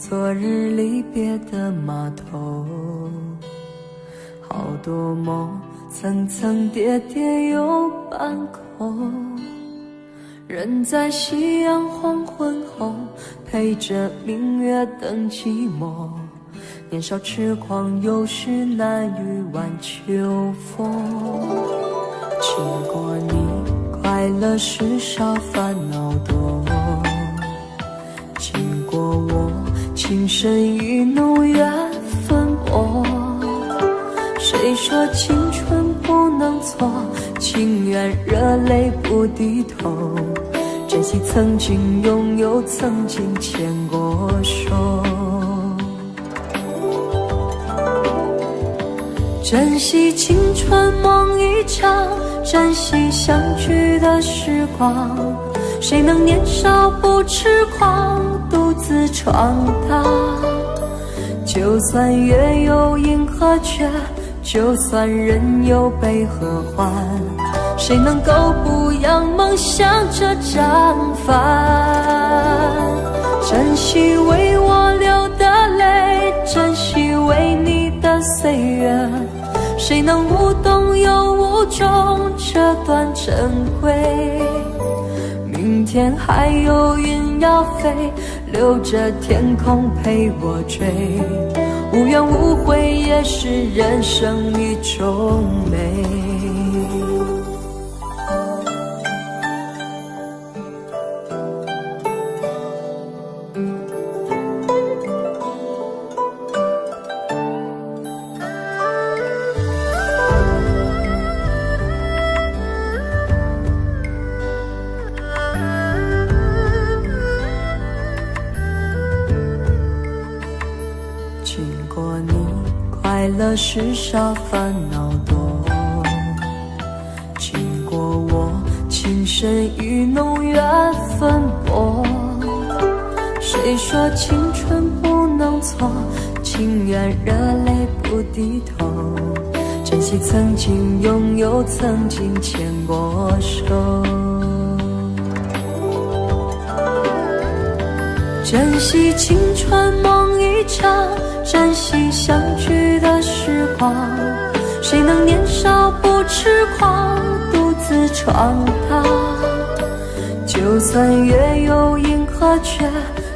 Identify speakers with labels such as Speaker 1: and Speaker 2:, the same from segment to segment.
Speaker 1: 昨日离别的码头，好多梦层层叠叠又半空，人在夕阳黄昏后，陪着明月等寂寞。年少痴狂，有时难御晚秋风。经过你，快乐时少，烦恼多。经过我，情深意浓，缘分薄。谁说青春不能错？情愿热泪不低头。珍惜曾经拥有，曾经牵过手。珍惜青春梦一场，珍惜相聚的时光。谁能年少不痴狂，独自闯荡？就算月有阴和缺，就算人有悲和欢，谁能够不扬梦想这张帆？珍惜为我流的泪，珍惜为你的岁月，谁能无动又无衷这段珍贵？明天还有云要飞，留着天空陪我追。无怨无悔也是人生一种美。经过你，快乐时少，烦恼多。经过我，情深意浓，缘分薄。谁说青春不能错？情愿热泪不低头。珍惜曾经拥有，曾经牵过手。珍惜青春梦一场，珍惜相聚的时光。谁能年少不痴狂，独自闯荡？就算月有阴和缺，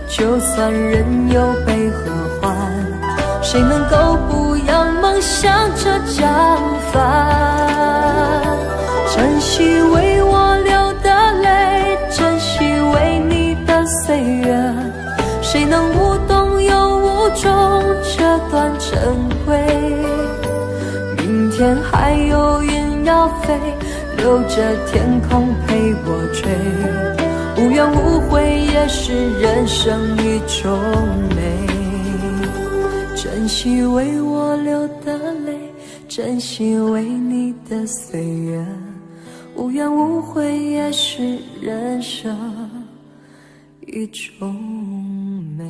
Speaker 1: 就算人有悲和欢，谁能够不扬梦想这张帆？珍惜为我流的泪，珍惜为你的岁月，谁能无动又无衷这段珍贵？明天还有云要飞，留着天空陪我追。无怨无悔也是人生一种美。珍惜为我流的泪，珍惜为你的岁月。无怨无悔也是人生一种美。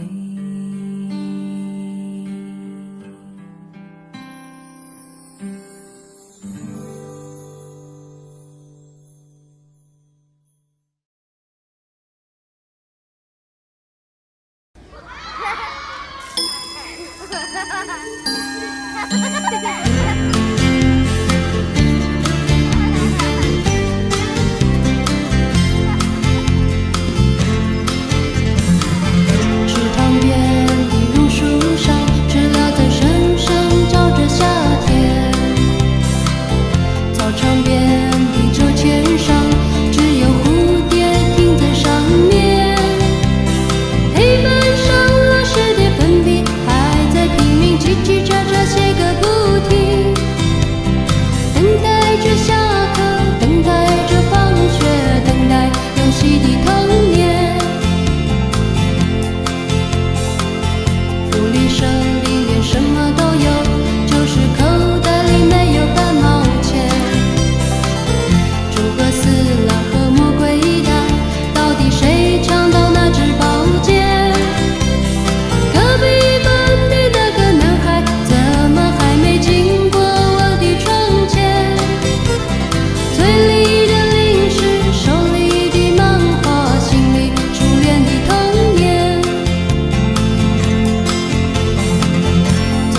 Speaker 2: 叽叽喳喳写个不停。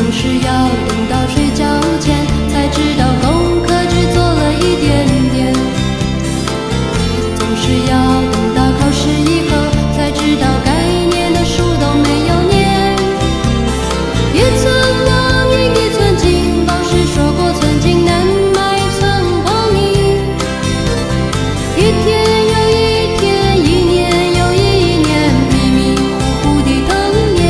Speaker 1: 总是要等到睡觉前才知道功课只做了一点点，总是要等到考试以后才知道该念的书都没有念。一寸光阴一寸金，老师说过寸金难买寸光阴。一天又一天，一年又一年，迷迷糊糊的童年。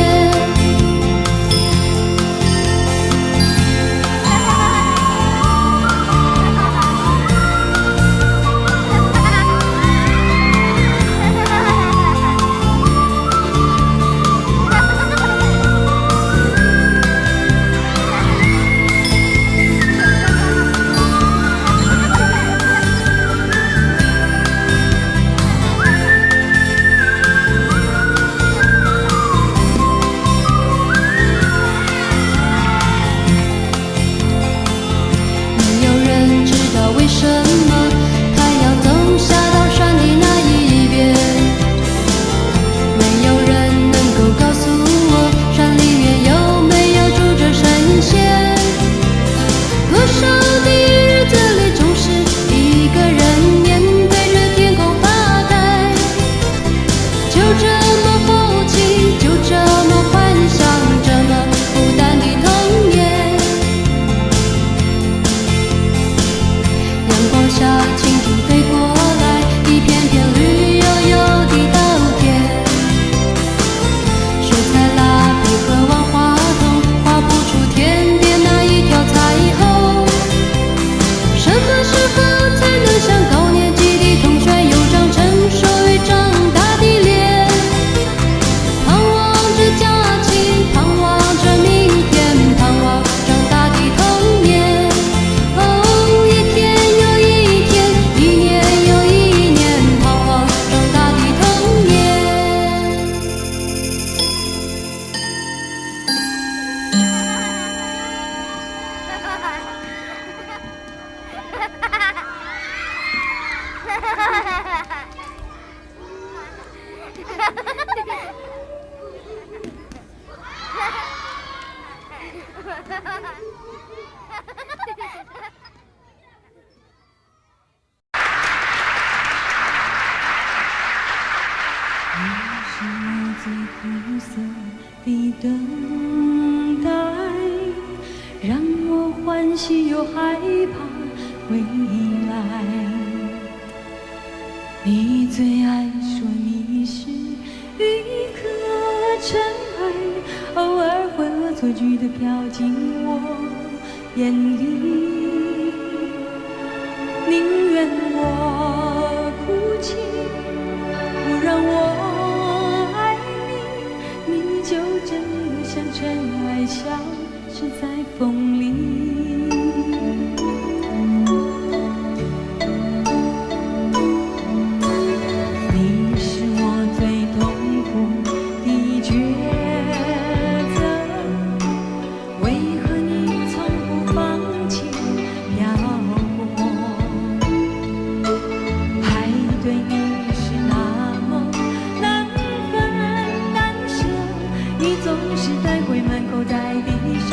Speaker 1: 没有人知道为什么太阳总下到山的那一边，没有人能够告诉我山里面有没有住着神仙。多少的日子里总是一个人面对着天空发呆，就这么风起，就这么幻想，这么孤单的童年。阳光下蜻蜓飞过来，一片片绿油油的稻田，水彩蜡笔和万花筒画不出天边那一条彩虹。什么时候才能像高年级的同学有张成熟与长大的脸？盼望着假期，盼望着明天，盼望长大的童年。哦，一天又一天，一年又一年，盼望长大的童年。
Speaker 2: 是我最苦涩的等待，让我欢喜又害怕未来。你最爱说你是一颗尘埃，偶尔会恶作剧地飘进我眼里，宁愿我哭泣，不让我爱你，你就真的像尘埃，消失在风里。你是我最痛苦的抉择，为何你从不放弃漂泊？爱对你是那么难分难舍，你总是带回满口袋的伤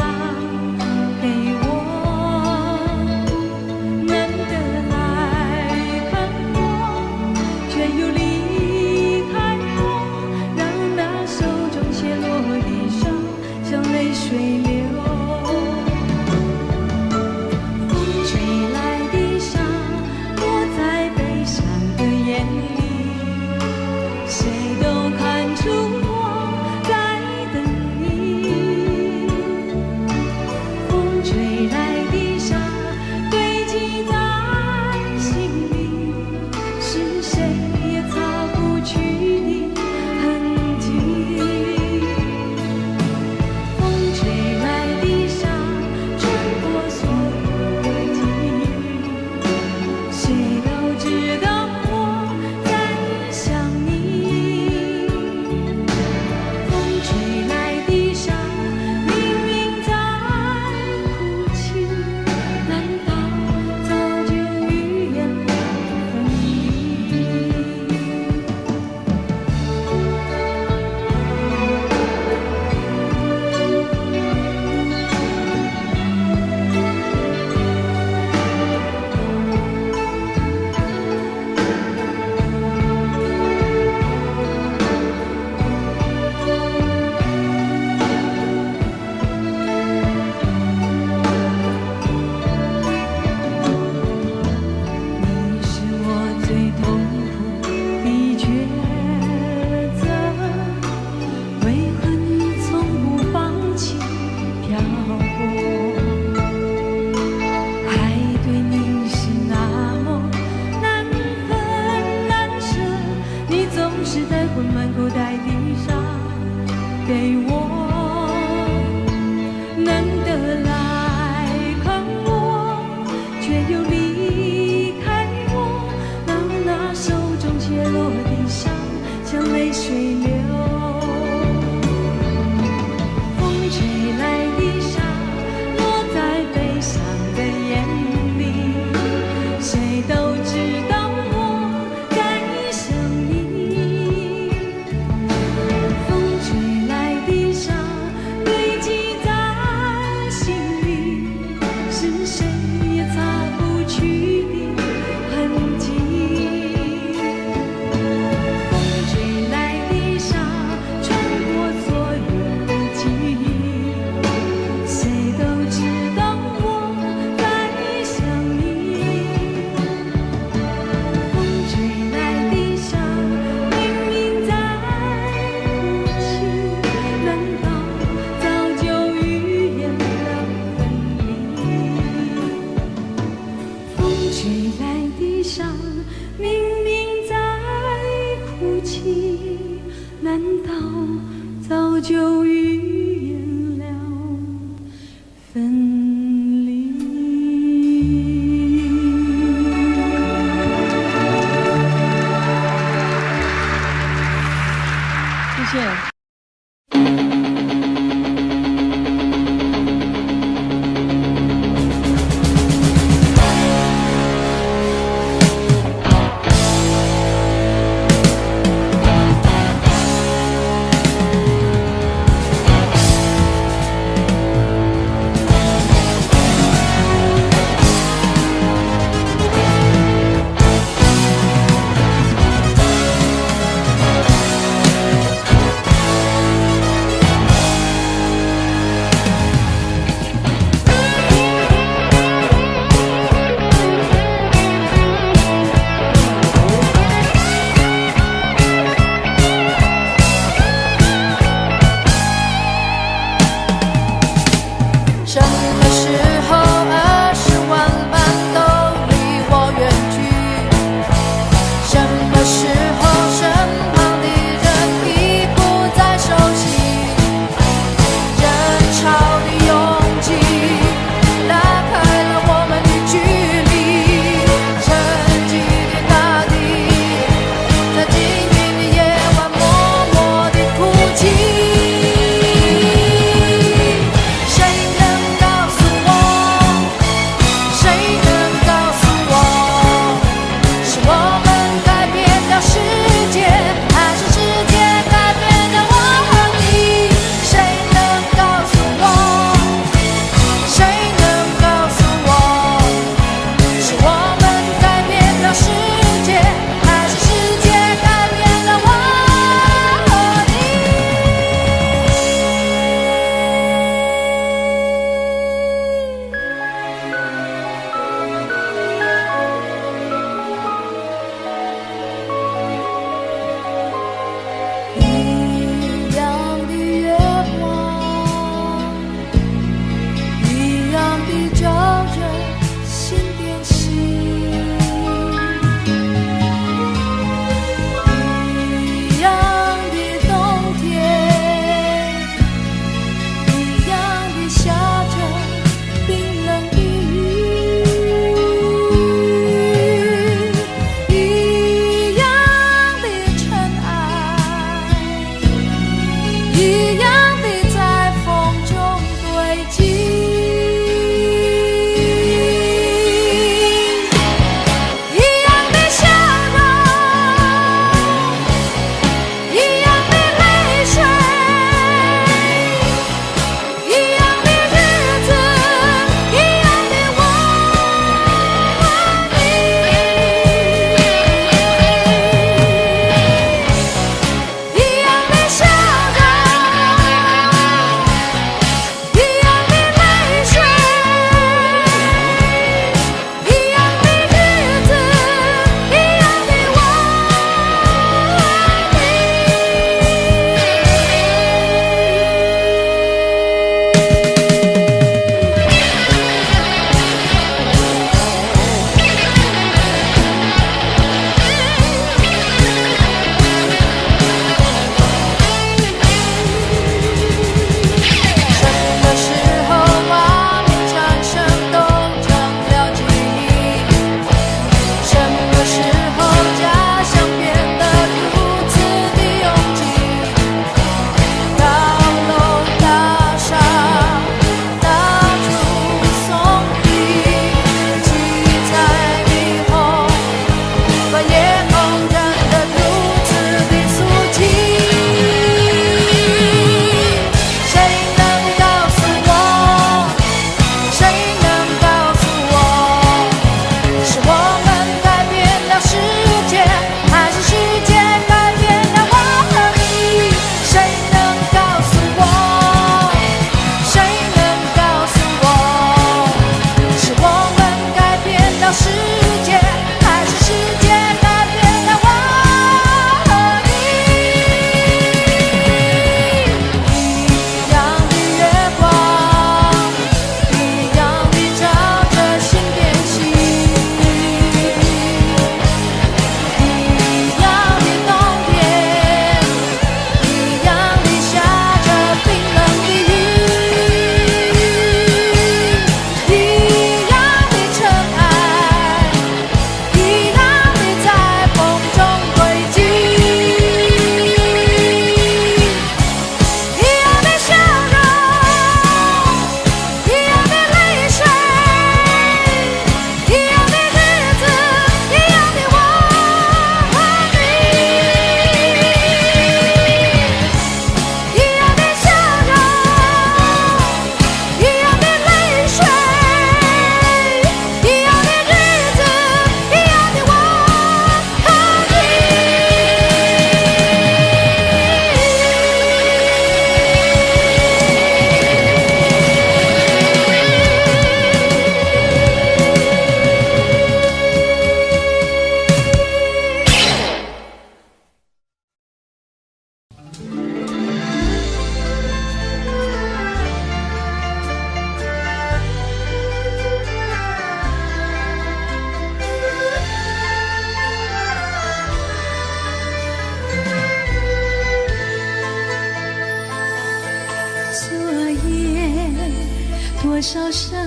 Speaker 2: 少伤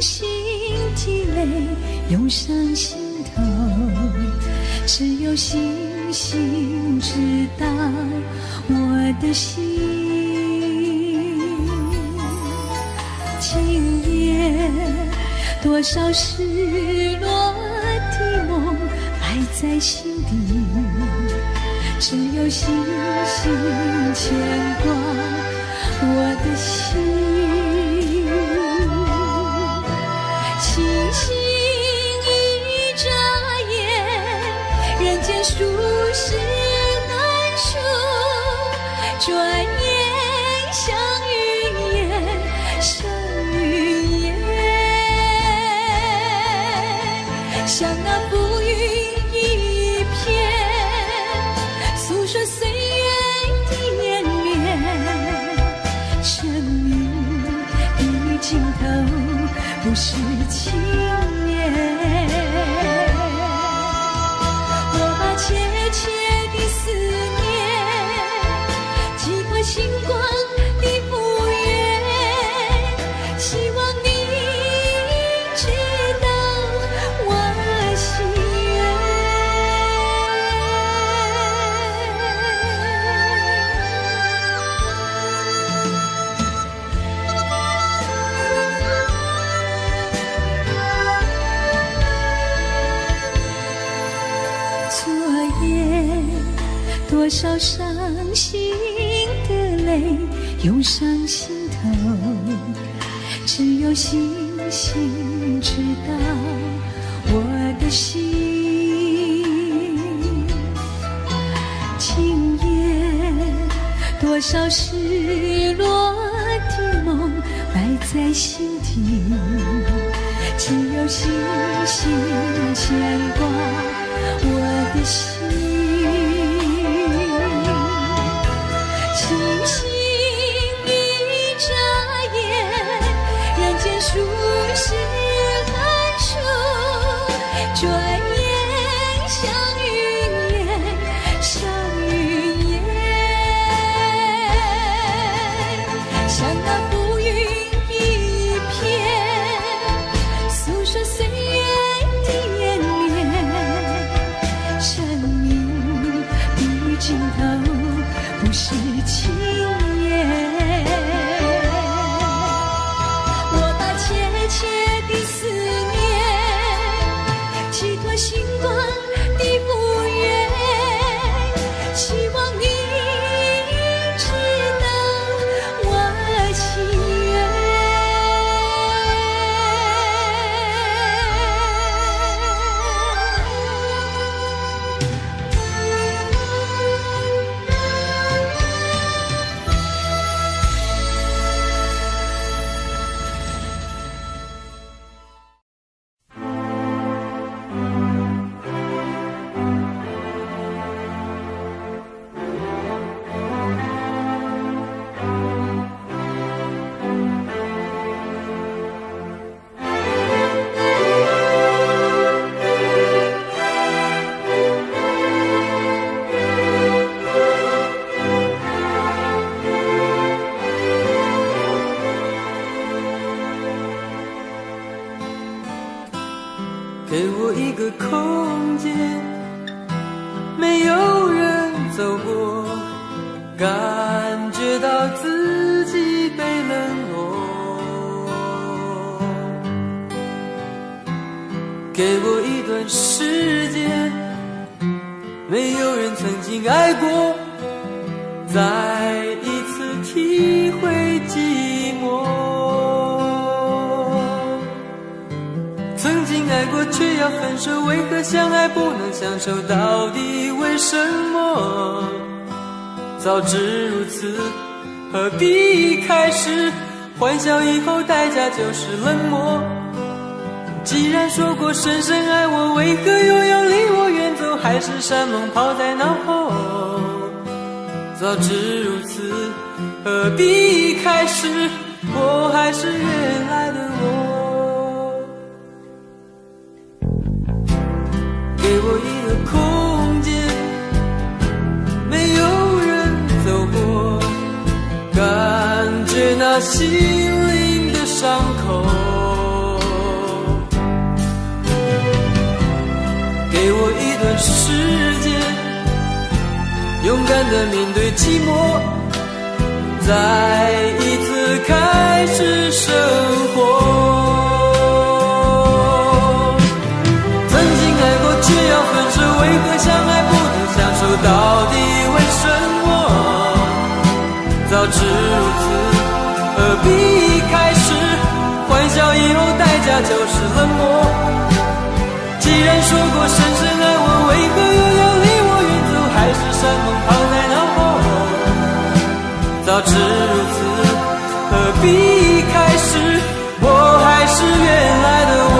Speaker 2: 心积累涌上心头，只有星星知道我的心。今夜多少失落的梦埋在心底，只有星星牵挂我的心。星星一眨眼，人间数十难数，转眼像云烟，像云烟，像那浮云一片，诉说岁月的延绵。生命的尽头不是轻言，我把切切的思念寄托星光的复原，希望你知道我心愿。多少伤心的泪涌上心头，只有星星知道我的心。今夜多少失落的梦埋在心底，只有星星牵挂我的心。星星一眨眼，人间数十难数，转眼像云烟，像云烟，像那浮云一片，诉说岁月的延绵。生命的尽头不是轻言，我把切切的思念寄托星光的复原，希望你知道我心愿。
Speaker 3: 给我一个空间，没有人走过，感觉到自己被冷落。给我一段时间，没有人曾经爱过，再一次体会寂寞。曾经爱过却要分手，为何相爱不能相守？到底为什么？早知如此，何必开始？欢笑以后代价就是冷漠。既然说过深深爱我，为何又要离我远走？还是山盟抛在脑后。早知如此，何必开始？我还是原来的我。给我一个空间，没有人走过，感觉那心灵的伤口。敢地面对寂寞，再一次开始生活。曾经爱过却要分手，为何相爱不能相守？到底为什么？早知如此，何必开始？欢笑以后代价就是冷漠。既然说过深深爱我，为何又要离我远走？还是山盟抛在脑后。早知如此，何必开始？我还是原来的我。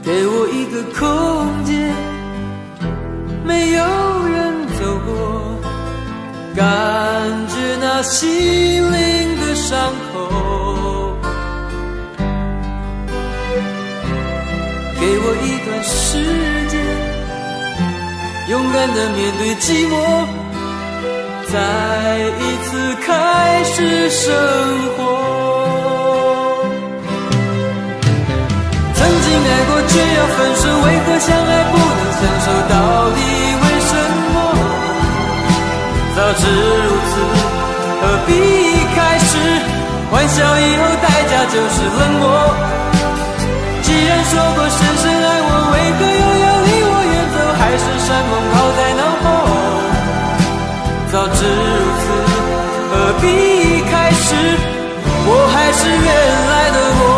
Speaker 3: 给我一个空间，没有人走过，感觉那心灵的伤口。给我一段时间，勇敢地面对寂寞，再一次开始生活。曾经爱过却要分手，为何相爱不能相守？到底为什么？早知如此，何必开始？欢笑以后代价就是冷漠。既然说过深深爱我，为何又要离我远走？还是山盟抛在脑后。早知如此，何必开始？我还是原来的我。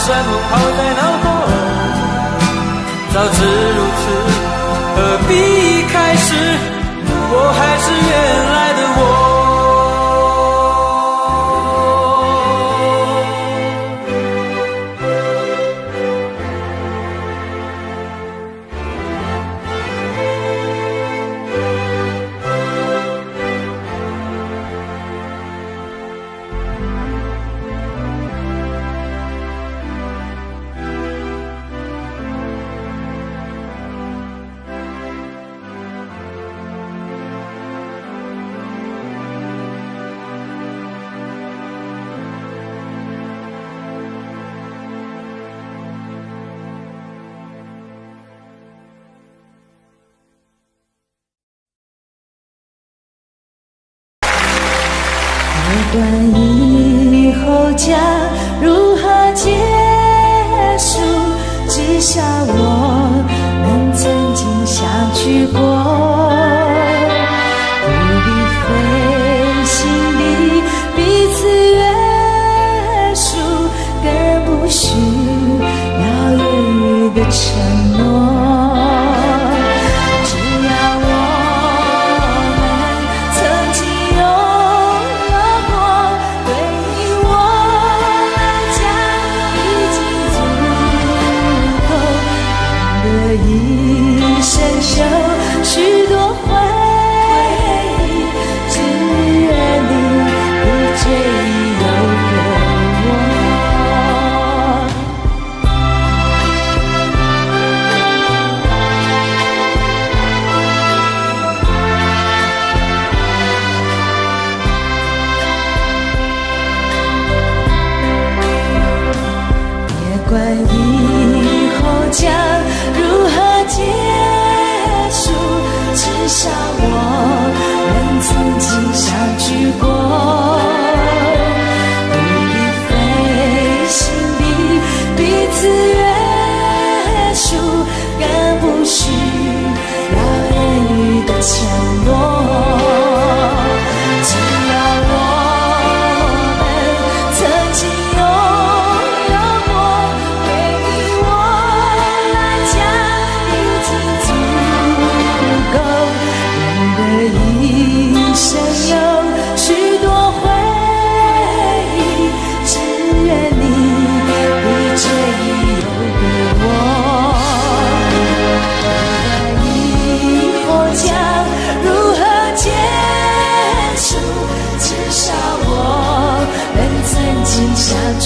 Speaker 3: 山盟抛在脑后，早知如此，何必开始？我还是原来的我。
Speaker 2: 不管以后将如何结束，至少我们曾经相聚过。不必费心地彼此约束，更不需要言语的承诺。许多回忆，只愿你不介意有个我。别管以后将如何结束，至少我们曾经相聚过。不必费心地彼此约束，更不需要言语的承诺。只要我们曾经拥有过，对于我来讲已经足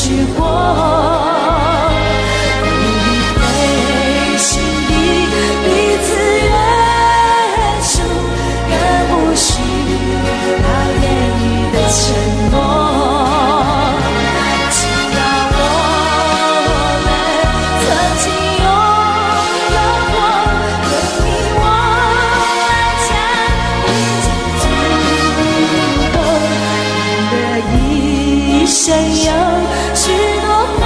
Speaker 2: 时光。陪心底彼此约束，更不需要言语的承诺。只要我们曾经拥有过，有你我爱将已经足够，人的一生有许多回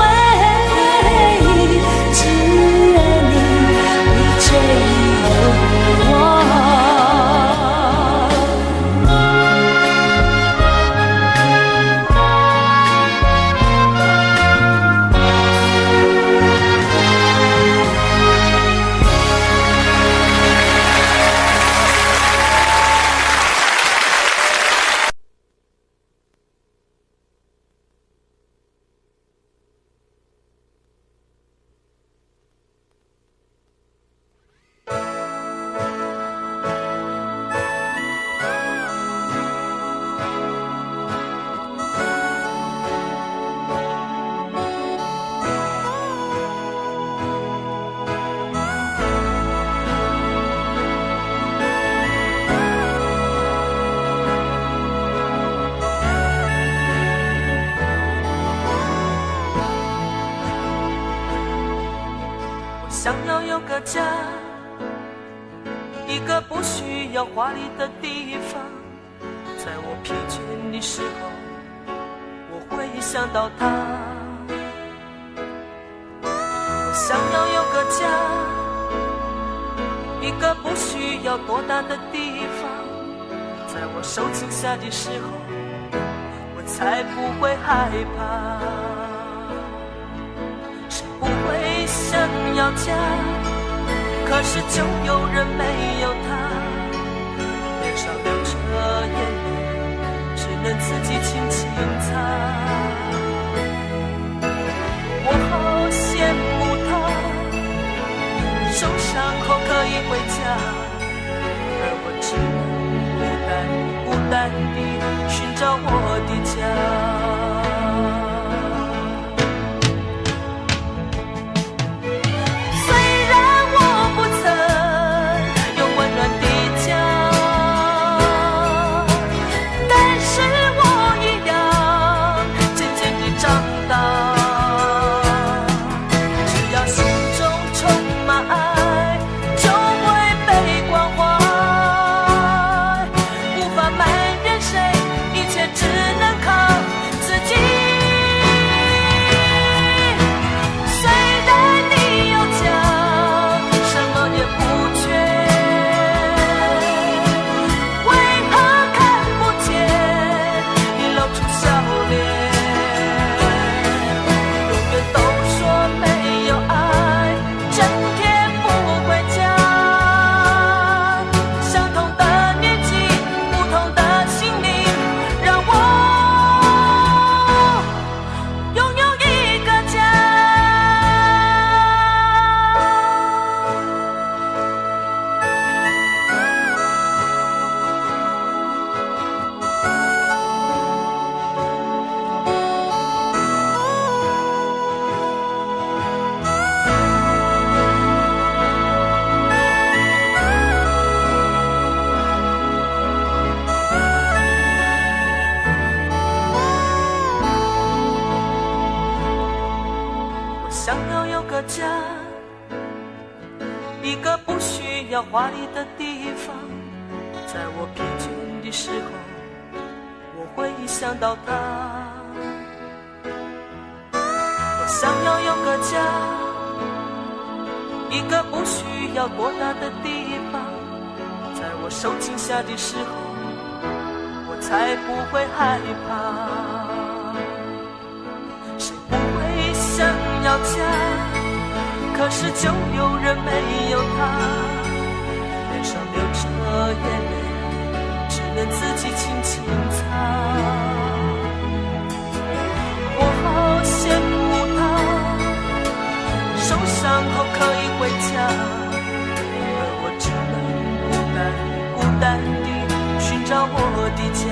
Speaker 2: 忆，只愿你却已有我。
Speaker 3: 想要有个家，一个不需要华丽的地方，在我疲倦的时候，我会想到它。我想要有个家，一个不需要多大的地方，在我受惊吓的时候，我才不会害怕。不会想要家，可是就有人没有它，脸上流着眼泪，只能自己轻轻擦。我好羡慕他，受伤后可以回家，而我只能孤单地寻找我的家。想要有个家，一个不需要华丽的地方，在我疲倦的时候，我会想到它。我想要有个家，一个不需要多大的地方，在我受惊吓的时候，我才不会害怕。想要家，可是就有人没有他，脸上流着眼泪，只能自己轻轻擦。我好羡慕他，受伤后可以回家，而我只能孤单地寻找我的家。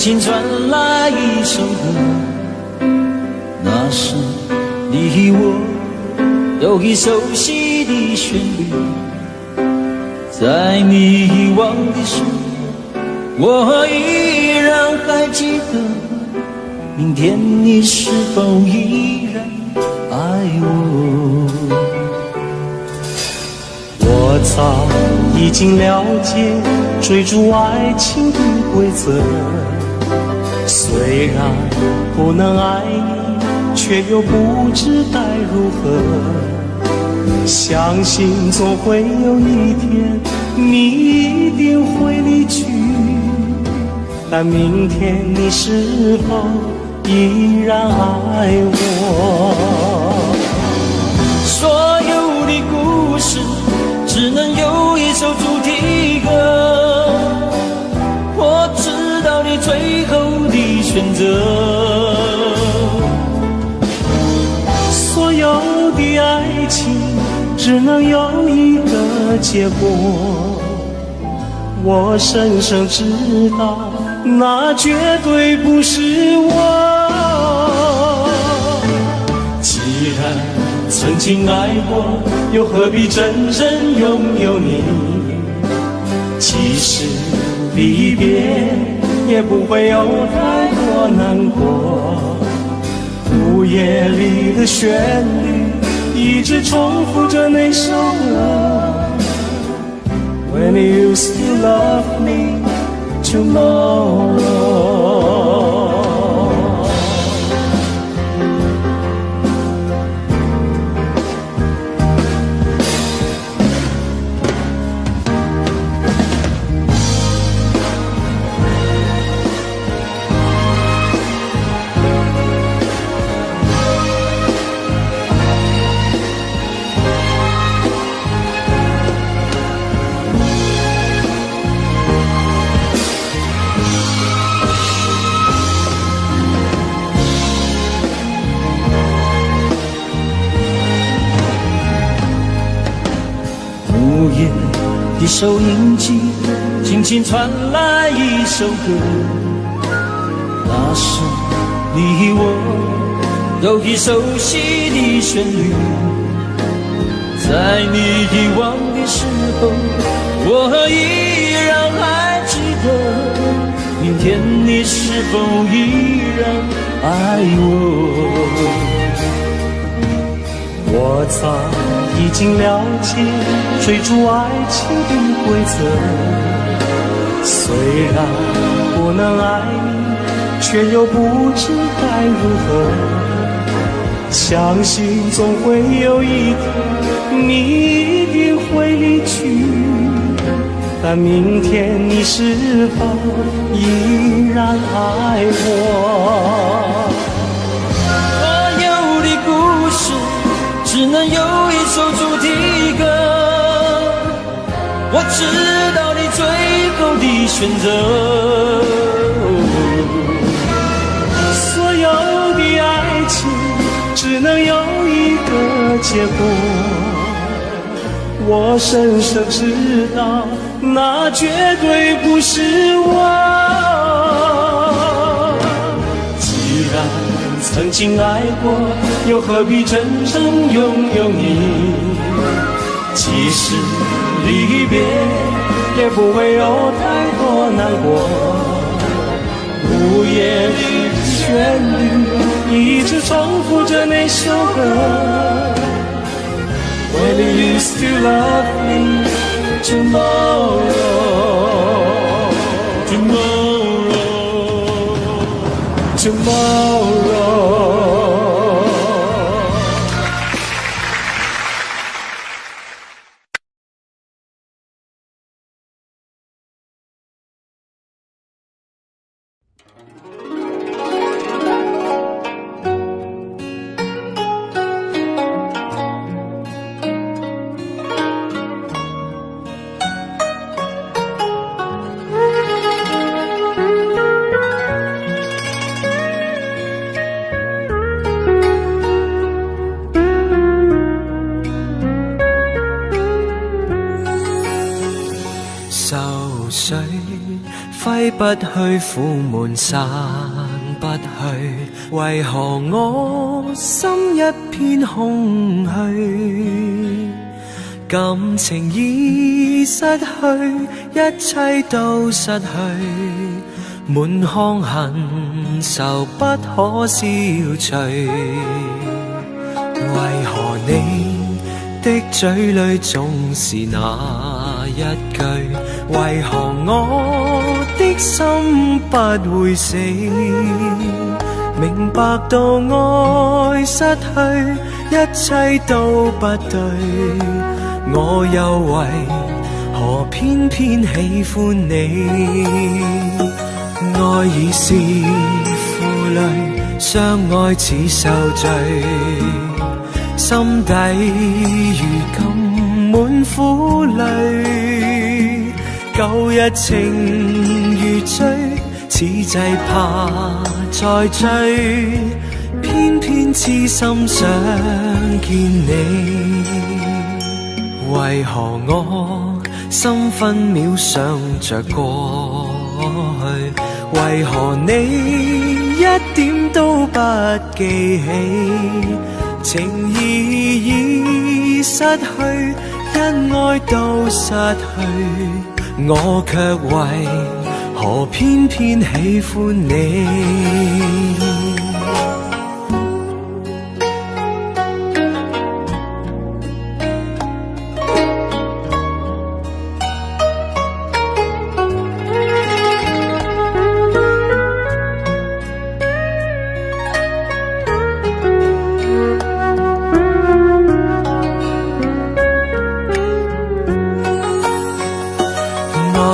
Speaker 4: 轻传来一首歌，那是你我都已熟悉的旋律。在你遗忘的时候，我依然还记得，明天你是否依然爱我？
Speaker 5: 我早已经了解追逐爱情的规则，虽然不能爱你，却又不知该如何。相信总会有一天，你一定会离去，但明天你是否依然爱我？
Speaker 4: 所有的故事只能有一首主题歌，我知道你最后的选择。
Speaker 5: 所有的爱情只能有一个结果，我深深知道那绝对不是我。
Speaker 4: 既然曾经爱过，又何必真正拥有你？即使离别，也不会有太多难过。午夜里的旋律一直重复着那首歌 When you still love me tomorrow。的收音机轻轻传来一首歌，那是你我都已熟悉的旋律。在你遗忘的时候，我依然还记得，明天你是否依然爱我？
Speaker 5: 我早已经了解追逐爱情的规则，虽然不能爱你，却又不知该如何。相信总会有一天，你一定会离去，但明天你是否依然爱我？
Speaker 4: 所有的故事只能有一首主题歌，我知道你最后的选择。
Speaker 5: 所有的爱情只能有一个结果，我深深知道那绝对不是我。既然曾经爱过，又何必真正拥有你？即使离别，也不会有太多难过。午夜里的旋律一直重复着那首歌 Will you still love me tomorrow Tomorrow
Speaker 3: 揮不去，苦悶散不去，為何我心一片空虛？感情已失去，一切都失去，滿腔恨愁不可消除。為何你的嘴裏總是那一句？為何我的心不會死？明白到愛失去，一切都不對，我又為何偏偏喜歡你？愛已是負累，相愛似受罪，心底如今滿苦淚，舊日情如醉，此際怕再追，偏偏痴心想見你。為何我心分秒想着過去？為何你一點都不記起？情義已失去，因愛都失去，我卻為何偏偏喜歡你？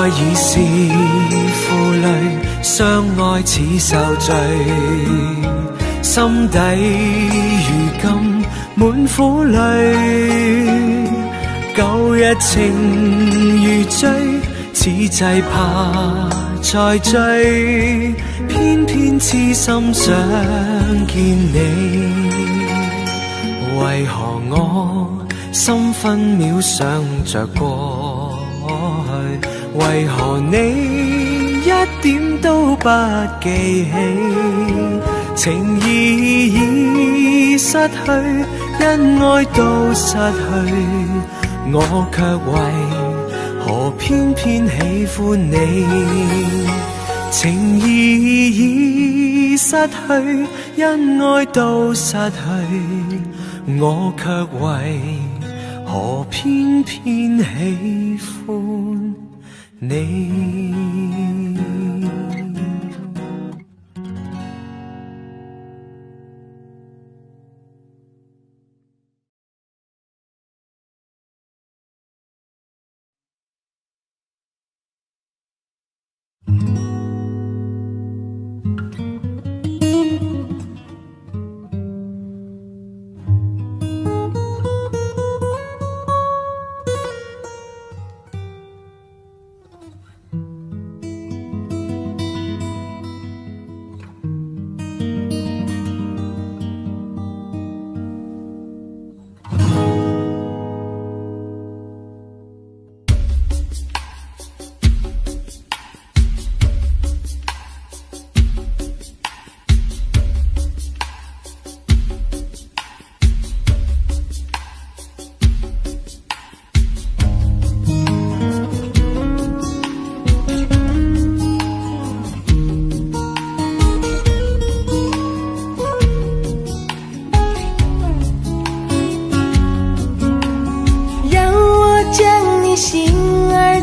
Speaker 3: 已是負累，相愛似受罪，心底如今滿苦淚，舊日情如醉，此際怕再追，偏偏痴心想見你。為何我心分秒想着過去？為何你一點都不記起？情義已失去，因愛都失去，我卻為何偏偏喜歡你？情義已失去，因愛都失去，我卻為何偏偏喜歡你。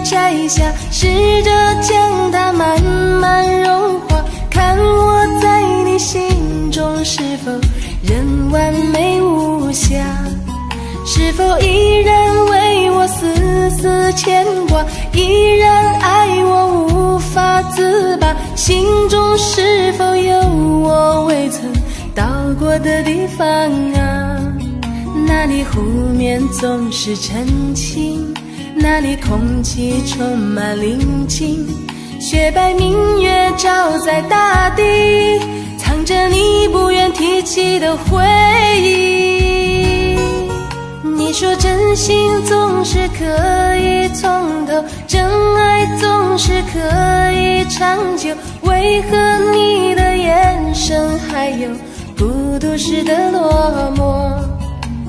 Speaker 3: 摘下，试着将它慢慢融化，看我在你心中是否仍完美无瑕，是否依然为我丝丝牵挂，依然爱我无法自拔，心中是否有我未曾到过的地方啊？那里湖面总是澄清，那里空气充满宁静，雪白明月照在大地，藏着你不愿提起的回忆。
Speaker 1: 你说真心总是可以从头，真爱总是可以长久，为何你的眼神还有孤独时的落寞？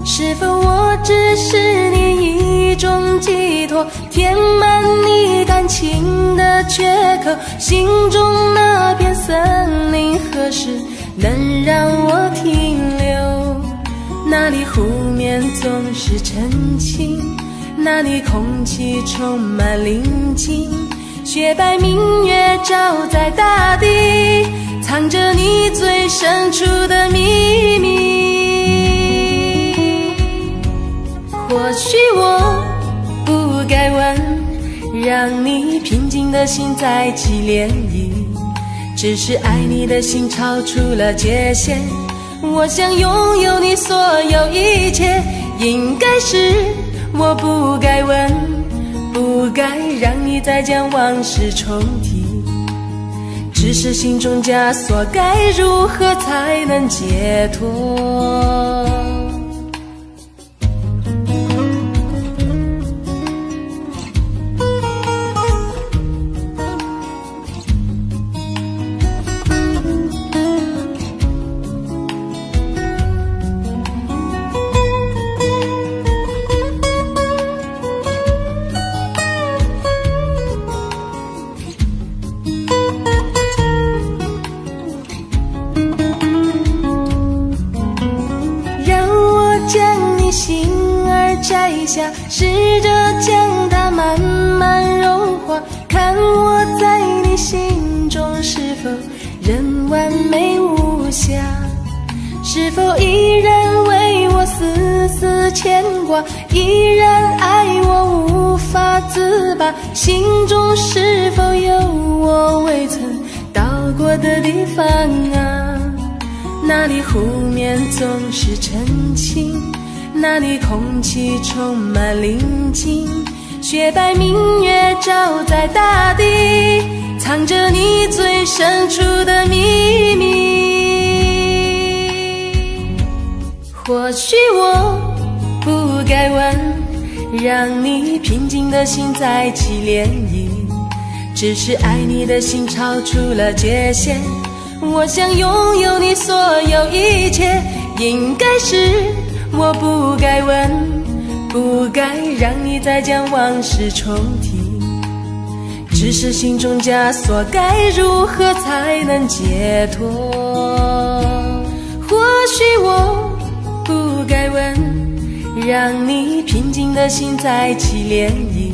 Speaker 1: 是否我只是你一种寄托，填满你感情的缺口？心中那片森林何时能让我停留？那里湖面总是澄清，那里空气充满宁静，雪白明月照在大地，藏着你最深处的秘密。或许我不该问，让你平静的心再起涟漪，只是爱你的心超出了界限。我想拥有你所有一切，应该是我不该问，不该让你再将往事重提，只是心中枷锁该如何才能解脱？试着将它慢慢融化，看我在你心中是否仍完美无瑕，是否依然为我丝丝牵挂，依然爱我无法自拔，心中是否有我未曾到过的地方啊？那里湖面总是澄清，那里空气充满宁静，雪白明月照在大地，藏着你最深处的秘密。或许我不该问，让你平静的心再起涟漪，只是爱你的心超出了界限。我想拥有你所有一切，应该是我不该问，不该让你再将往事重提，只是心中枷锁该如何才能解脱？或许我不该问，让你平静的心再起涟漪，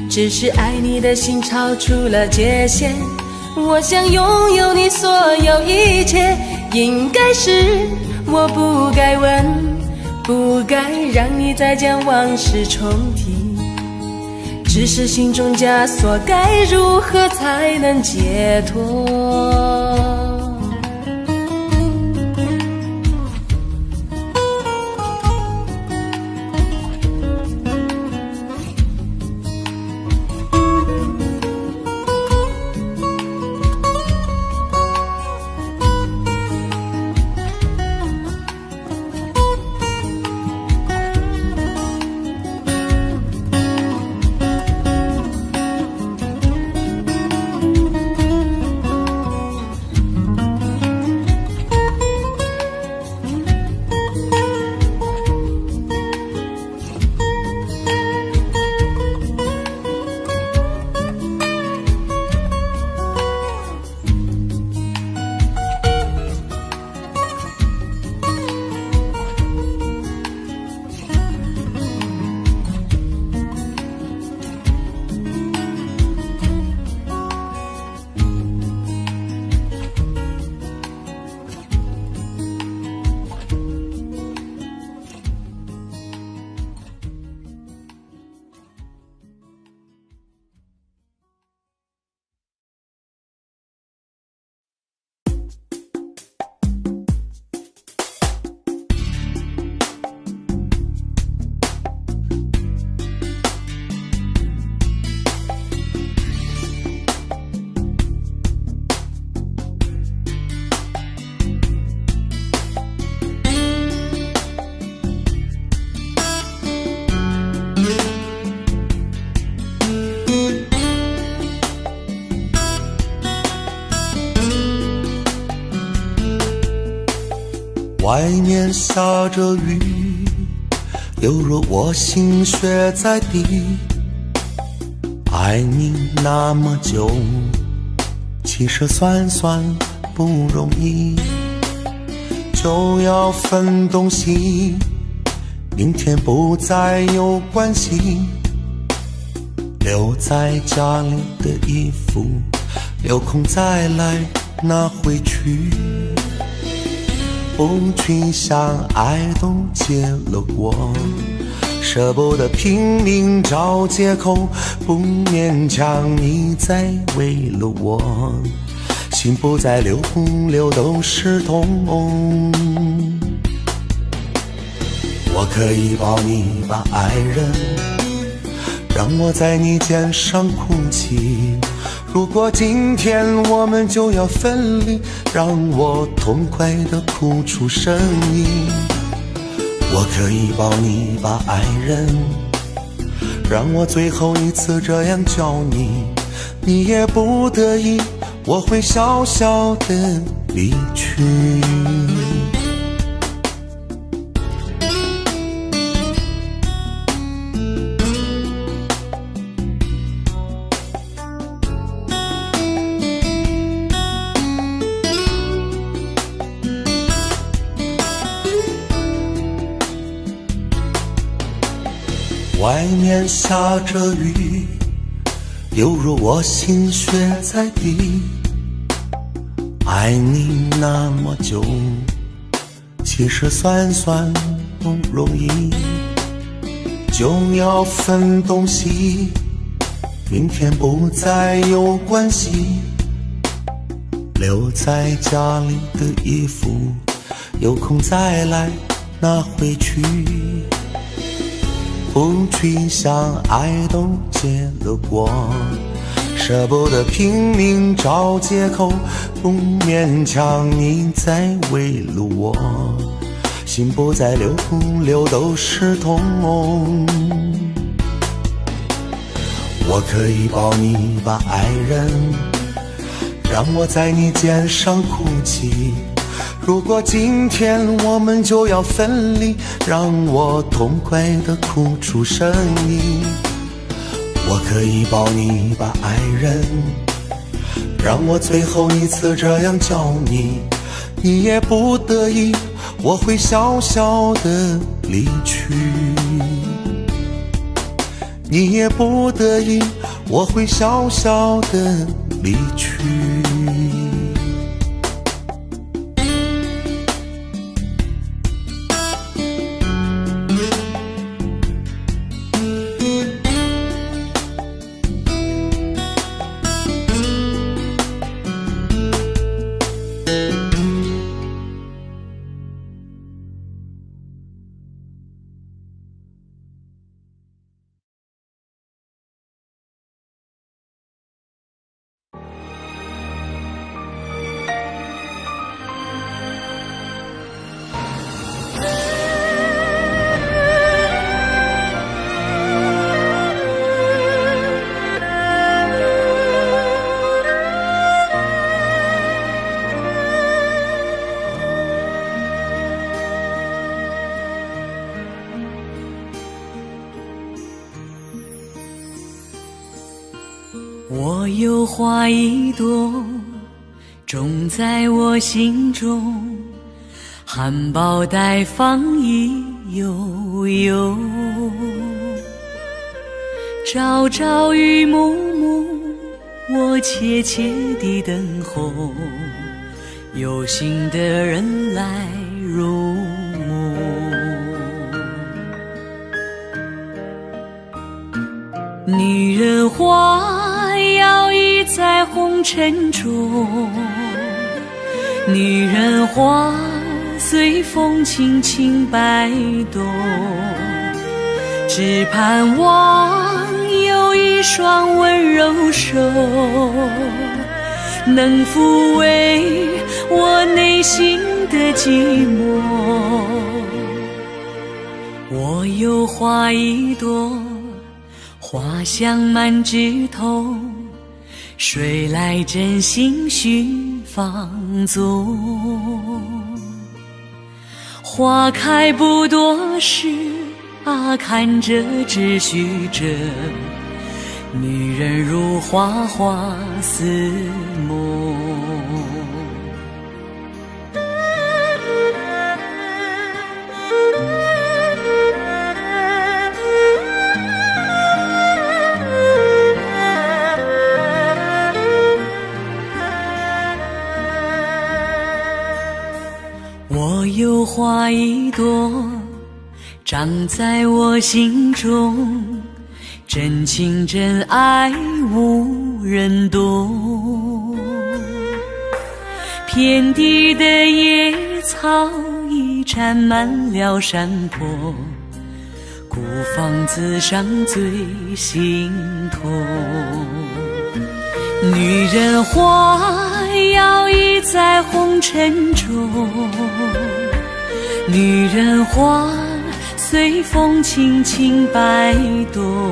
Speaker 1: 只是爱你的心超出了界限。我想拥有你所有一切，应该是我不该问，不该让你再将往事重提，只是心中枷锁该如何才能解脱？
Speaker 6: 外面下着雨，犹如我心血在滴。爱你那么久，其实算算不容易，就要分东西，明天不再有关系。留在家里的衣服，有空再来拿回去。不去想爱都结了果，舍不得拼命找借口，不勉强你再为了我，心不再流，流都是痛。我可以抱你把爱人，让我在你肩上哭泣。如果今天我们就要分离，让我痛快地哭出声音。我可以抱你把爱人，让我最后一次这样叫你，你也不得已，我会笑笑地离去。外面下着雨，犹如我心血在滴。爱你那么久，其实算算不容易，就要分东西，明天不再有关系。留在家里的衣服，有空再来拿回去。不去想爱都结了果，舍不得拼命找借口，不勉强你再为了我，心不再流，流都是痛。我可以抱你把爱人，让我在你肩上哭泣。如果今天我们就要分离，让我痛快地哭出声音。我可以抱你把爱人，让我最后一次这样叫你，你也不得已，我会笑笑地离去。你也不得已，我会笑笑地离去。
Speaker 2: 我有花一朵，种在我心中，含苞待放意悠悠。朝朝与暮暮，我切切地等候，有心的人来入目。女人花摇曳在红尘中，女人花随风轻轻摆动，只盼望有一双温柔手，能抚慰我内心的寂寞。我有花一朵，花香满枝头，谁来真心寻放纵？
Speaker 1: 花开不多时啊，看着只须着，女人如花花似梦。我有花一朵，长在我心中，真情真爱无人懂。遍地的野草已占满了山坡，孤芳自赏最心痛。女人花摇曳在红尘中，女人花随风轻轻摆动。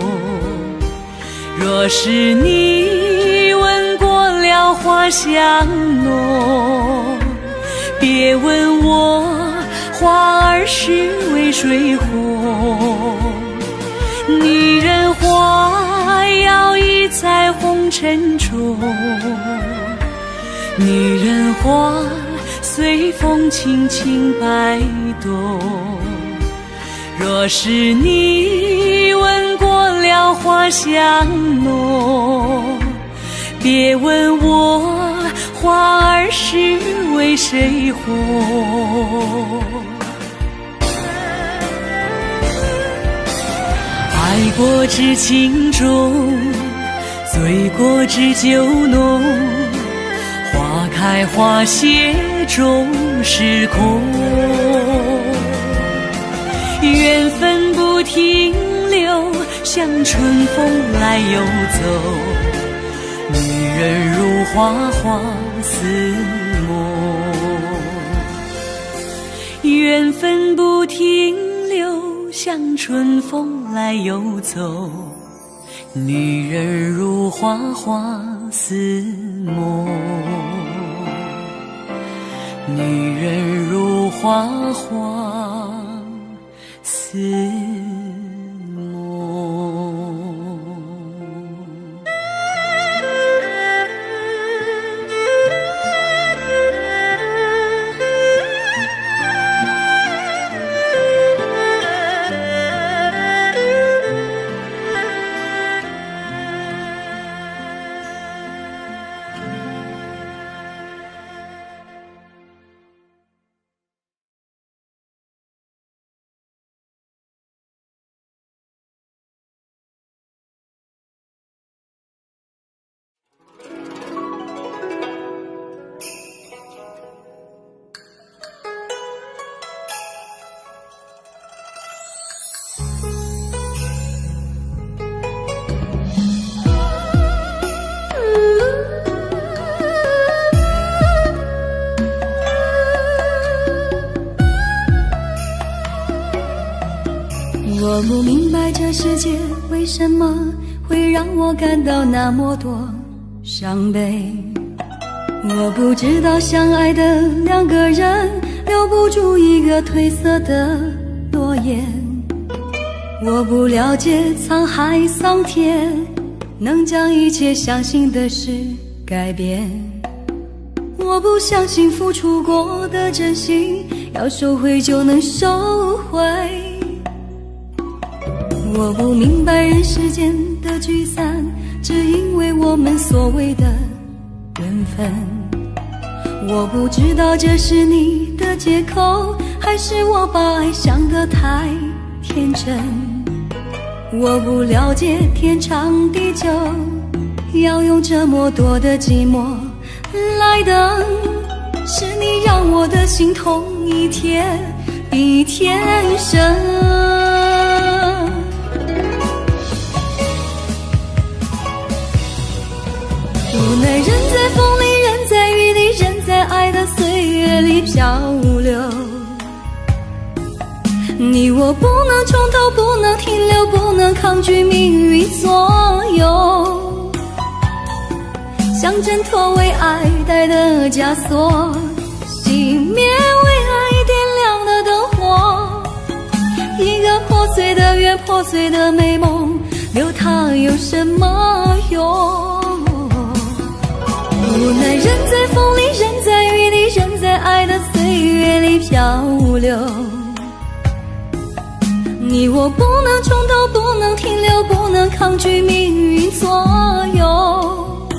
Speaker 1: 若是你闻过了花香浓，别问我花儿是为谁红。女人花摇曳在红尘中，女人花随风轻轻摆动。若是你闻过了花香浓，别问我花儿是为谁红。爱过知情重，醉过知酒浓，花开花谢终是空。缘分不停留，像春风来又走，女人如花花似梦。缘分不停留，像春风来又走，女人如花花似梦。女人如花花似梦。
Speaker 2: 我不明白这世界为什么会让我感到那么多伤悲，我不知道相爱的两个人留不住一个褪色的落叶，我不了解沧海桑田能将一切相信的事改变，我不相信付出过的真心要收回就能收回，我不明白人世间的聚散只因为我们所谓的缘分，我不知道这是你的借口还是我把爱想得太天真，我不了解天长地久要用这么多的寂寞来等，是你让我的心痛一天比一天深。无奈人在风里，人在雨里，人在爱的岁月里漂流，你我不能从头，不能停留，不能抗拒命运左右，像挣脱为爱戴的枷锁，熄灭为爱点亮的灯火，
Speaker 1: 的缘，破碎的美梦，留它有什么用？无奈人在风里，人在雨里，人在爱的岁月里漂流。你我不能冲动，不能停留，不能抗拒命运左右。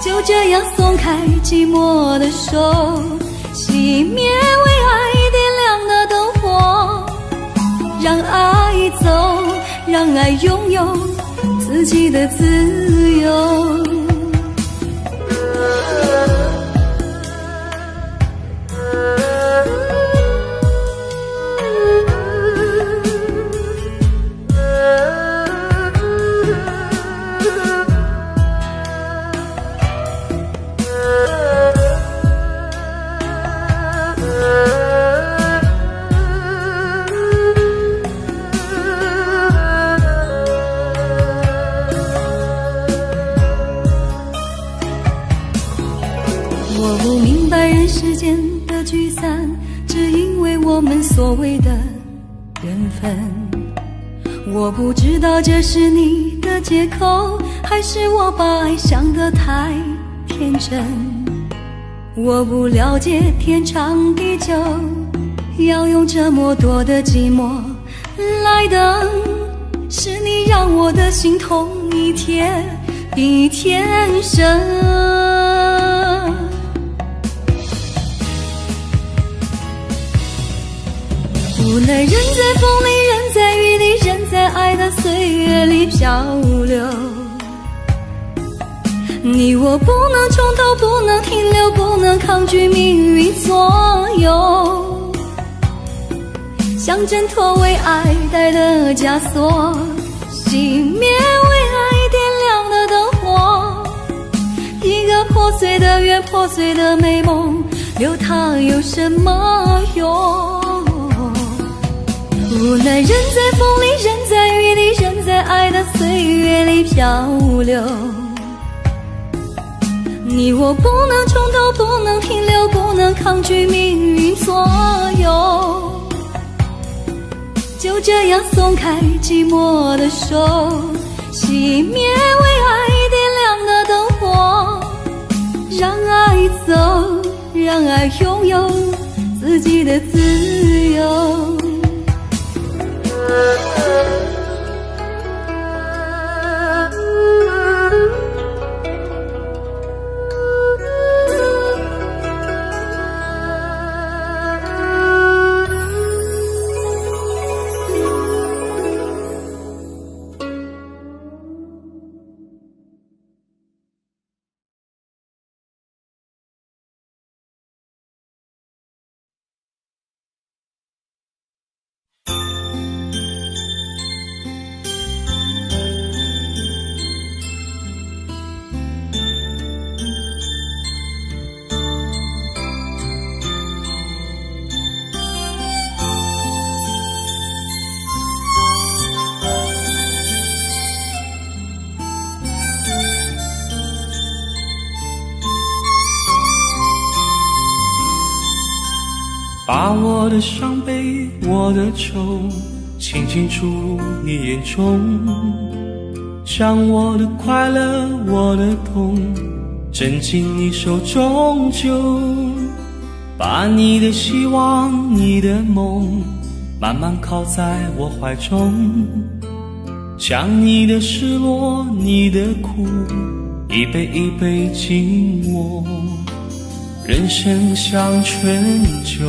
Speaker 1: 就这样松开寂寞的手，熄灭为爱点亮的灯火，让爱走，让爱拥有自己的自由。我不明白人世间的聚散，只因为我们所谓的缘分。我不知道这是你的借口，还是我把爱想得太天真。我不了解天长地久，要用这么多的寂寞来等，是你让我的心痛一天比一天深。无奈人在风里，人在雨里，人在爱的岁月里漂流。你我不能冲动，不能停留，不能抗拒命运左右。想挣脱为爱戴的枷锁，熄灭为爱点亮的灯火。一个破碎的缘，破碎的美梦，留它有什么用？无奈人在风里，人在雨里，人在爱的岁月里漂流。你我不能冲动，不能停留，不能抗拒命运左右。就这样松开寂寞的手，熄灭为爱点亮的灯火，让爱走，让爱拥有自己的自由。
Speaker 5: 把我的伤悲，我的愁，轻轻注入你眼中，将我的快乐，我的痛，挣进你手中就把你的希望，你的梦，慢慢靠在我怀中，将你的失落，你的苦，一杯一杯紧握。人生像春酒，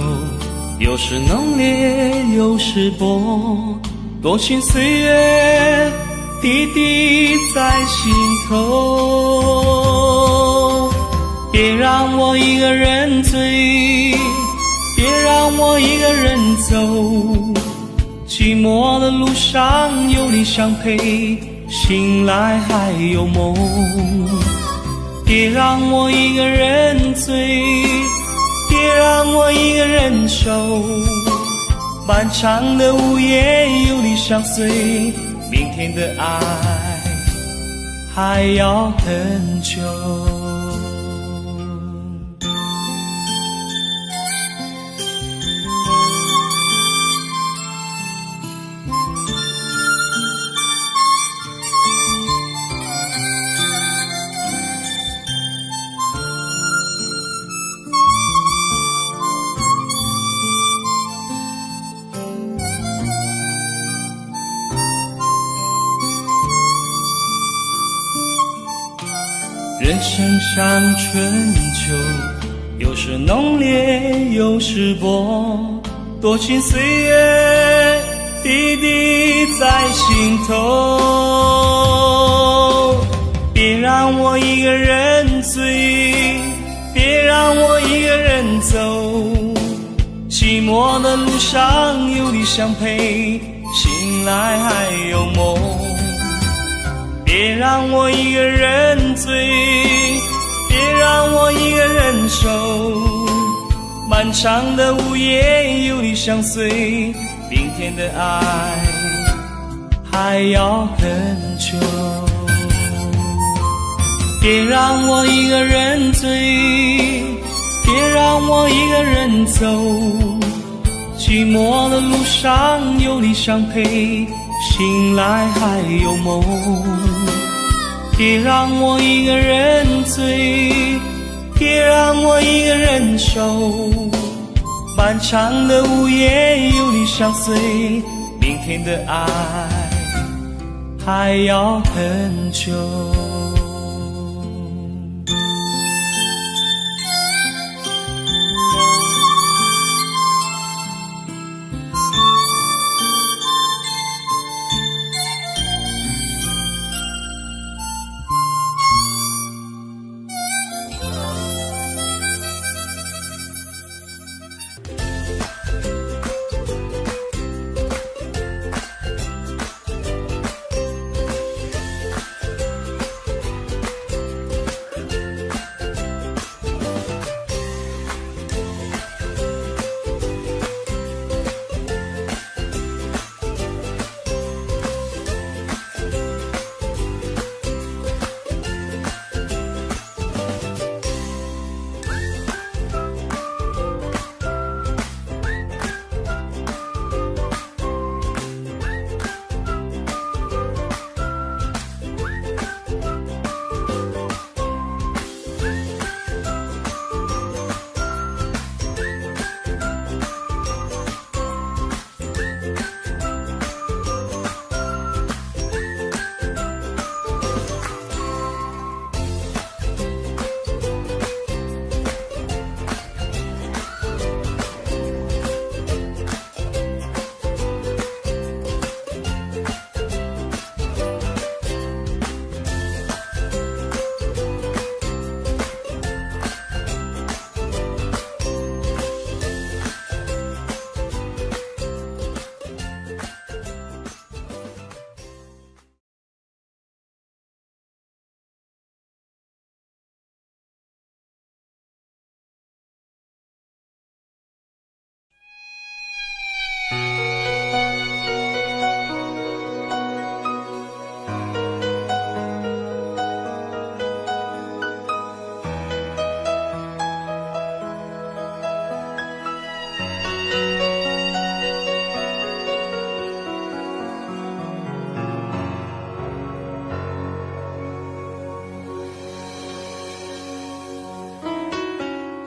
Speaker 5: 有时浓烈，有时薄，多情岁月，滴滴在心头。别让我一个人醉，别让我一个人走，寂寞的路上有你相陪，醒来还有梦。别让我一个人醉，别让我一个人守，漫长的午夜有你相随，明天的爱还要很久。人生像春秋，有时浓烈，有时薄，多情岁月滴滴在心头。别让我一个人醉，别让我一个人走，寂寞的路上有你相陪，醒来还有梦。别让我一个人醉，别让我一个人守，漫长的午夜有你相随，明天的爱还要很久。别让我一个人醉，别让我一个人走，寂寞的路上有你相陪，醒来还有梦。别让我一个人醉，别让我一个人守，漫长的午夜有你相随，明天的爱还要很久。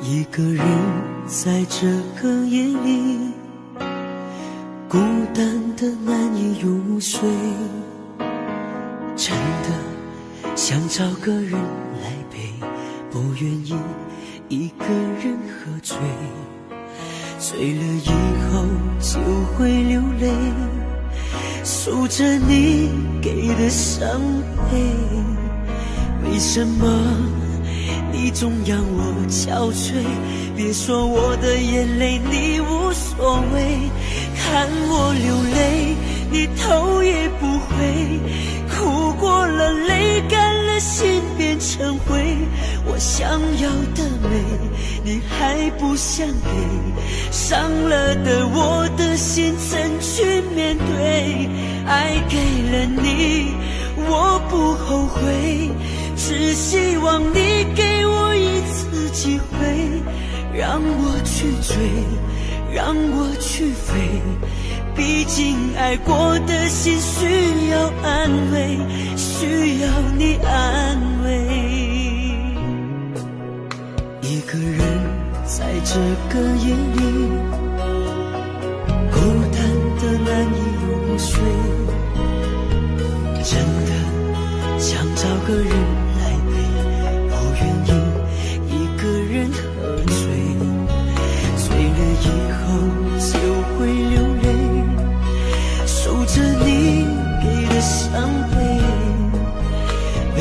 Speaker 7: 一个人在这个夜里，孤单的难以入睡，真的想找个人来陪，不愿意一个人喝醉，醉了以后就会流泪，数着你给的伤悲，为什么你总让我憔悴？别说我的眼泪你无所谓，看我流泪你头也不回，哭过了泪干了心变成灰，我想要的美你还不想给，伤了的我的心怎去面对？爱给了你我不后悔，只希望你给我一次机会，让我去追，让我去飞，毕竟爱过的心需要安慰，需要你安慰。一个人在这个夜里，孤单的难以入睡，真的想找个人来陪，不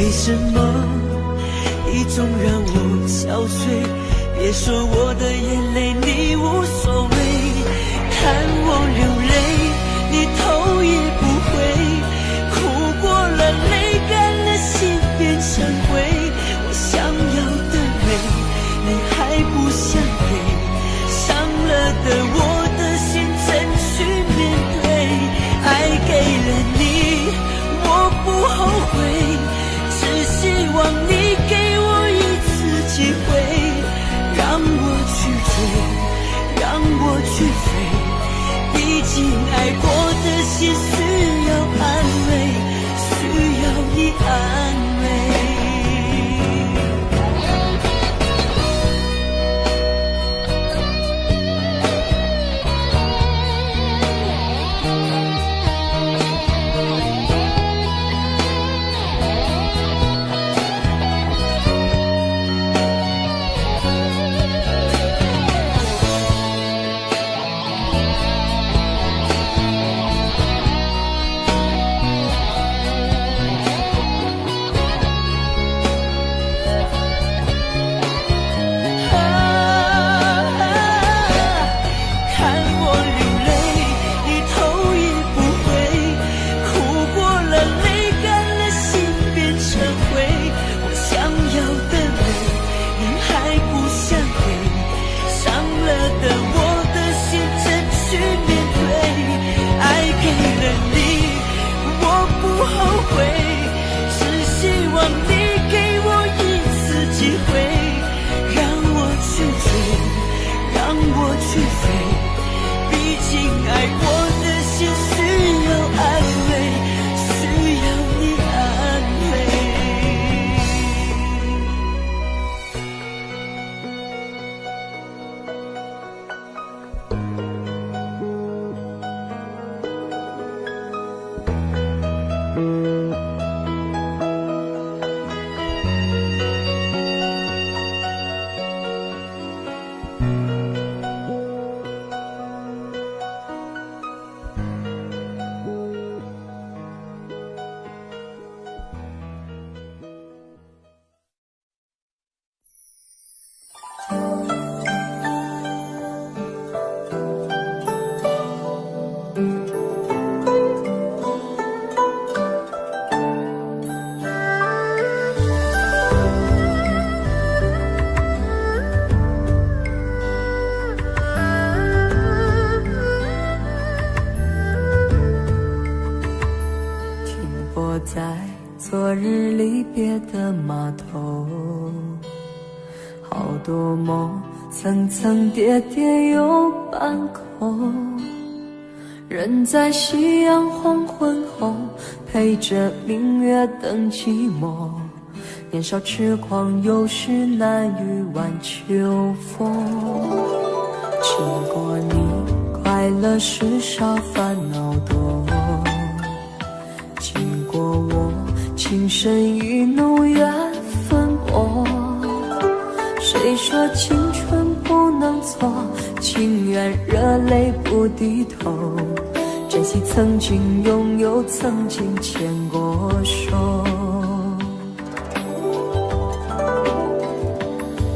Speaker 7: 为什么一种让我憔悴？别说我的眼泪你无所谓，看我流泪你头也不回，哭过了泪干了心变成灰，我想要的美你还不想给，伤了的我的心怎去面对？爱给了你我不后悔，只希望你给我一次机会，让我去追，让我去飞，毕竟爱过的心需要安慰，需要你安慰。
Speaker 1: 昨日离别的码头，好多梦层层叠叠有半空，人在夕阳黄昏后，陪着明月等寂寞，年少痴狂有时难御晚秋风。经过你快乐时少烦恼多，经过我情深意浓缘分薄，谁说青春不能错，情愿热泪不低头，珍惜曾经拥有，曾经牵过手，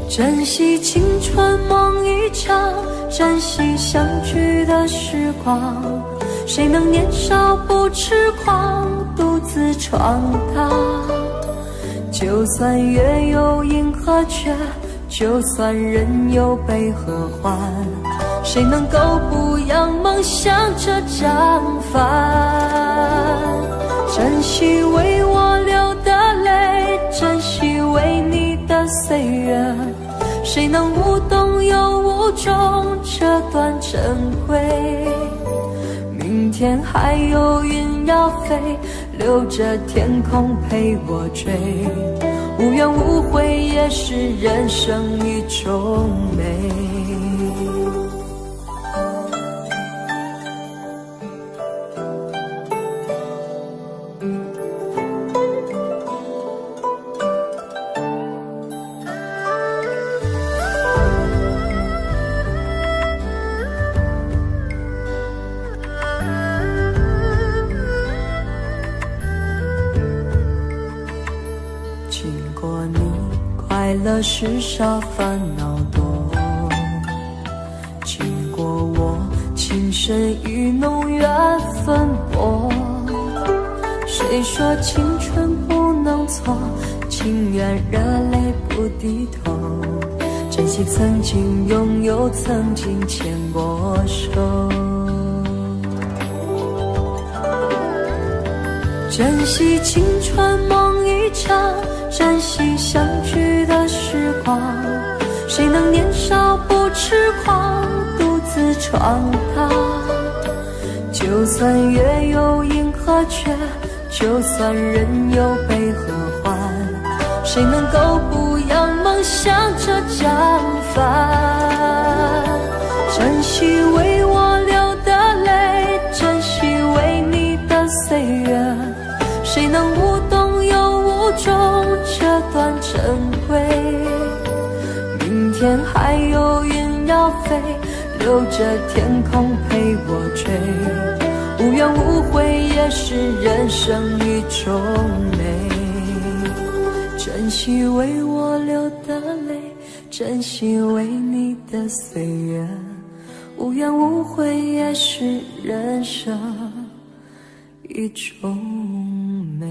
Speaker 1: 珍惜青春梦一场，珍惜相聚的时光，谁能年少不痴狂，独自闯荡。就算月有阴和缺，就算人有悲和欢，谁能够不扬梦想这张帆？珍惜为我流的泪，珍惜为你的岁月，谁能无动又无衷这段珍贵？明天还有云要飞，留着天空陪我追，无怨无悔也是人生一种美。快乐时少烦恼多。经过我情深意浓缘分薄，谁说青春不能错，情愿热泪不低头，珍惜曾经拥有，曾经牵过手。珍惜青春梦一场，珍惜相聚的时光，谁能年少不痴狂，独自闯荡。就算月有阴和缺，就算人有悲和欢，谁能够不扬梦想着将帆？珍惜为我流的泪，珍惜为你的岁月，谁能无动又无衷这段珍贵？明天还有云要飞，留着天空陪我追，无怨无悔也是人生一种美。珍惜为我流的泪，珍惜为你的岁月，无怨无悔也是人生一种美。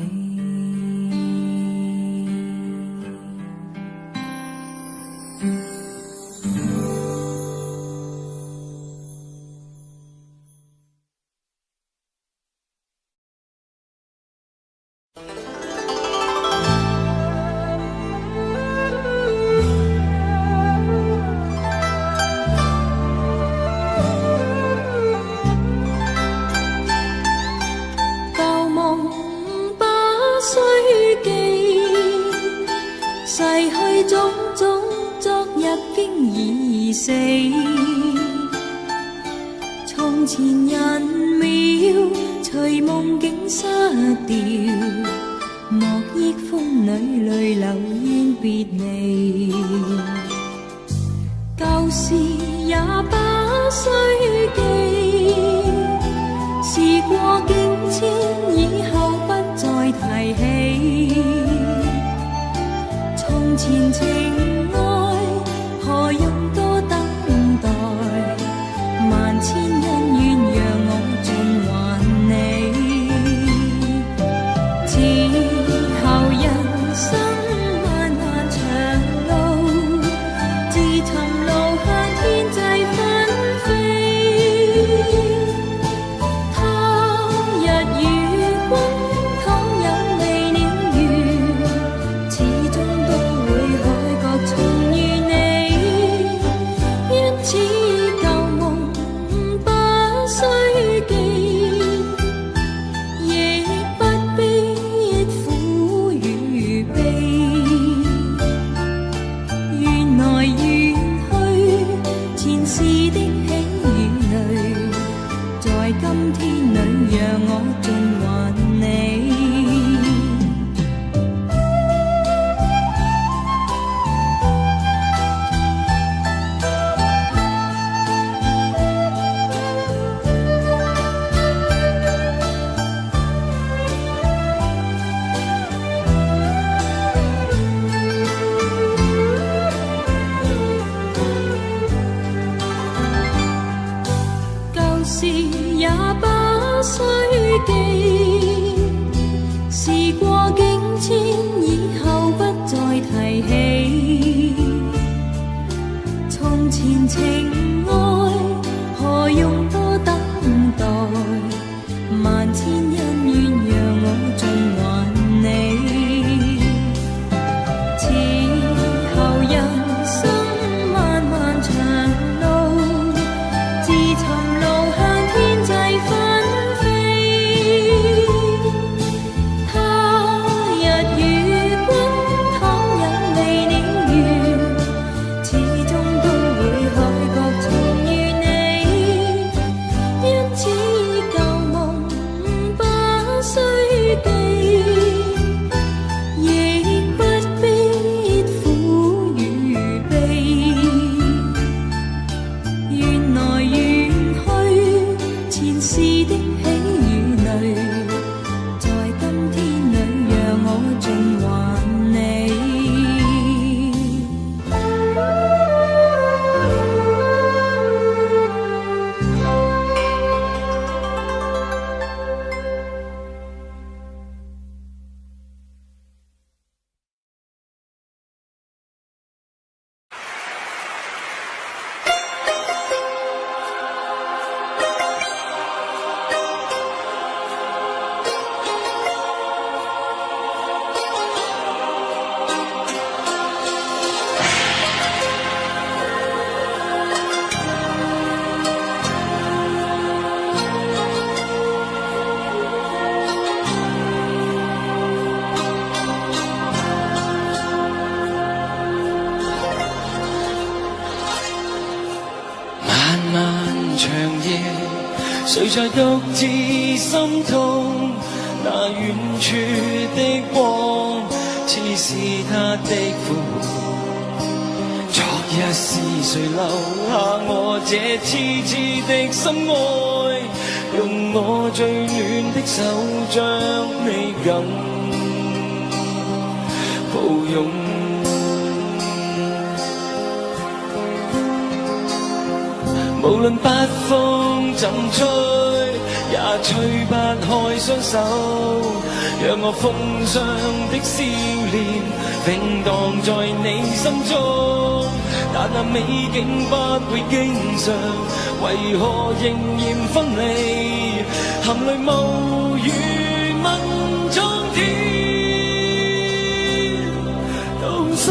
Speaker 2: 從前人渺，隨夢境失掉，莫憶風裏淚流怨別離。舊事也不需記，時過境遷，以後不再提起。從前情愛何用多等待，萬千恩怨讓我盡還你。此後人生漫漫長路，自尋路向天際紛飛。他日與君倘有未了緣，始終都會海角重遇你。因此舊夢不需記，亦不必
Speaker 5: 谁在独自心痛？那遠處的光，似是他的呼喚。昨日是誰留下我這痴痴的心愛？用我最暖的手將你緊抱擁。無論北風怎吹，也吹不開雙手，讓我風霜的笑臉永蕩在你心中。但那美景不會經常，為何仍然分離？含淚無語問蒼天道心。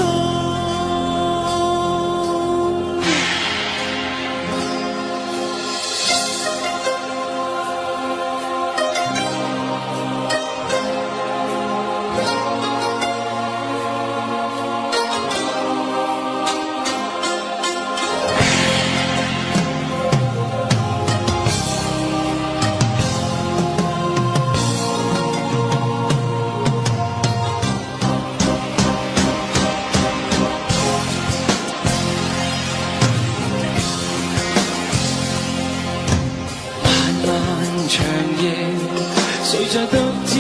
Speaker 5: 誰在獨自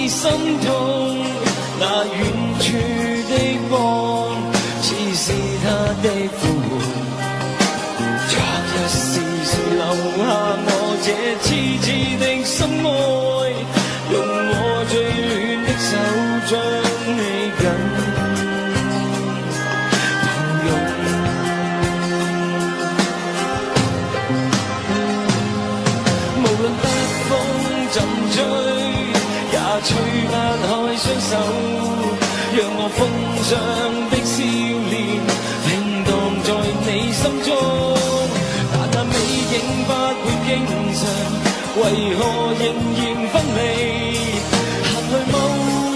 Speaker 5: 心痛？那遠處的光，似是他的呼喚。昨日是誰留下我這痴痴的心愛？用我最暖的手將你緊抱擁。無論北風怎吹，吹不開雙手，讓我風霜的笑臉永蕩在你心中。但那美景不會經常，為何仍然分離？含淚無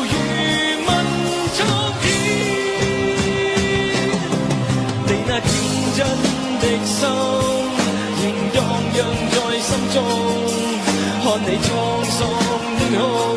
Speaker 5: 語問蒼天，你那天真的心仍蕩漾在心中，看你滄桑的胸。